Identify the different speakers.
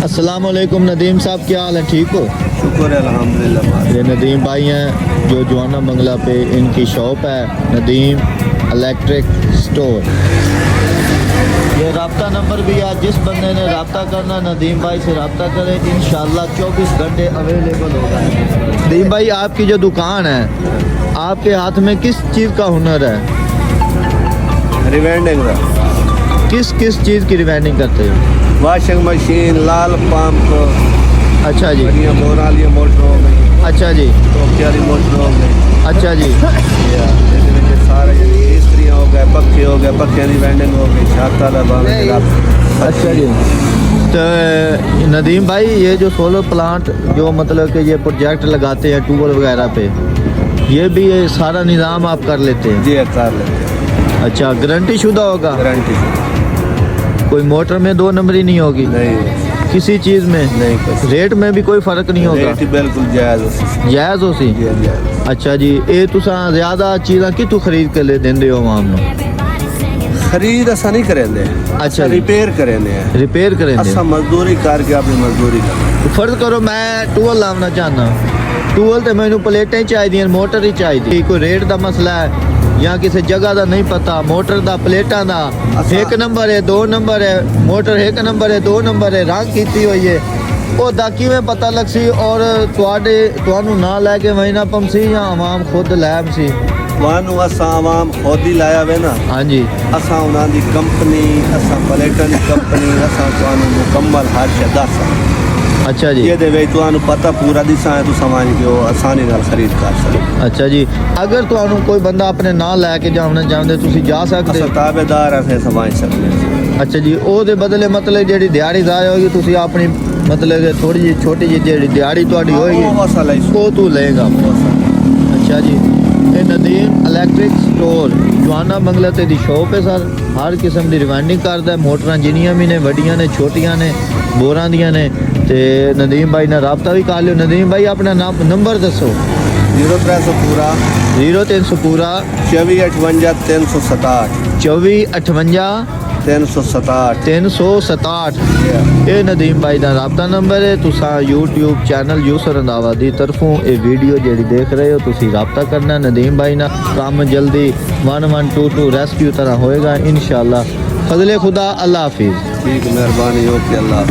Speaker 1: अस्सलाम वालेकुम नदीम साहब, क्या हाल है? ठीक हो?
Speaker 2: शुक्र है अल्हम्दुलिल्लाह।
Speaker 1: ये नदीम भाई हैं जो जवाना बंगला पे इनकी शॉप है, नदीम इलेक्ट्रिक स्टोर। ये रब्ता नंबर भी है, जिस बंदे ने रब्ता करना नदीम भाई से रब्ता करें, इंशाल्लाह 24 घंटे अवेलेबल होगा। नदीम भाई, आपकी जो दुकान है, आपके हाथ में किस चीज़ का हुनर है?
Speaker 2: रिवेंडिंग का
Speaker 1: किस किस चीज़ की रिवाइंडिंग करते हो?
Speaker 2: वाशिंग मशीन, लाल पंप,
Speaker 1: अच्छा जी,
Speaker 2: बढ़िया मोराली मोटर हो गई,
Speaker 1: अच्छा जी,
Speaker 2: टोकियारी मोटर हो गई,
Speaker 1: अच्छा जी,
Speaker 2: सारे इस्त्रियाँ हो गए, पक्के हो गए, पक्के रिवेंडिंग हो गई, छाता लगा।
Speaker 1: अच्छा जी। तो नदीम भाई, ये जो सोलर प्लांट जो मतलब कि ये प्रोजेक्ट लगाते हैं ट्यूबवेल वगैरह पे, ये भी ये सारा निज़ाम आप कर लेते हैं?
Speaker 2: जी कर लेते हैं।
Speaker 1: अच्छा, गारंटी शुदा होगा?
Speaker 2: गारंटी
Speaker 1: कोई मोटर में 2 नंबरी नहीं होगी?
Speaker 2: नहीं,
Speaker 1: किसी चीज़ में
Speaker 2: नहीं कुछ।
Speaker 1: रेट में भी कोई फ़र्क नहीं होगा?
Speaker 2: रेट बिल्कुल जायज़ हो।
Speaker 1: जायज़ हो सी?
Speaker 2: जायज़।
Speaker 1: अच्छा जी। ये तुसा ज़्यादा चीज़ां कितों खरीद के ले देंदे हो आम नू?
Speaker 2: खरीद असा नहीं करेंगे,
Speaker 1: अच्छा,
Speaker 2: रिपेयर करेंगे।
Speaker 1: रिपेयर करेंगे?
Speaker 2: असा मजदूरी करके अपनी मजदूरी कर।
Speaker 1: फर्ज करो मैं टूअल लाना चाहना, टूअल तो मैनू प्लेटें चाहिए, मोटर ही चाहिए, कोई रेट का मसला है या किसी जगह का नहीं पता, मोटर का प्लेटा का 1 नंबर है 2 नंबर है, मोटर 1 नंबर है 2 नंबर है, रंग की हुई है, वो दाकी में पता लग सी और तुहानू ना लैके महीना पम सी या आवाम खुद लैब सी?
Speaker 2: वानू असा आवाम खुद ही लाया वे ना।
Speaker 1: हाँ जी।
Speaker 2: असा उन्हां दी कंपनी, असा प्लेटन दी कंपनी, असा तुहानू मुकम्मल हर शे दस।
Speaker 1: अच्छा जी।
Speaker 2: ये दे वे तुहानू पता पूरा दिसा है, तू समझ के वो आसानी नाल खरीद कर सकते।
Speaker 1: अच्छा जी। अगर तुहानू कोई बंदा अपने ना लैके जाना चाहते तुसी जा सकते?
Speaker 2: असा ताबेदार है, समझ सकते।
Speaker 1: अच्छा जी। ओ दे बदले मतलब जेडी दिहाड़ी ज़ाया होगी तुसी अपनी मतलब कि थोड़ी जी छोटी जी जेडी दिहाड़ी तुहाडी होगी वो तू लेगा? अच्छा जी। ये नदीम इलेक्ट्रिक स्टोर जवाना बंगला ते दी शॉप है सर, हर किस्म की रिवाइंडिंग करता है, मोटर जिन्नियां भी ने, वड्डियां ने, छोटियां ने, बोरां दियां ने। ते नदीम भाई ने रब्ता भी कर लियो। नदीम भाई अपना नंबर दसो।
Speaker 2: 0300 पूरा
Speaker 1: 0300 पूरा
Speaker 2: 2458 367
Speaker 1: 2458 367। ये नदीम भाई का रब्ता नंबर है। तुसा यूट्यूब चैनल यूसर रंधावा दी तरफों ये वीडियो जेडी देख रहे हो, तुसी रब्ता करना नदीम भाई ना, काम जल्दी 1122 रेस्क्यू तरह होएगा इंशाल्लाह। फजले खुदा, अल्लाह हाफिज़।
Speaker 2: ठीक, मेहरबानी, ओके, अल्लाह।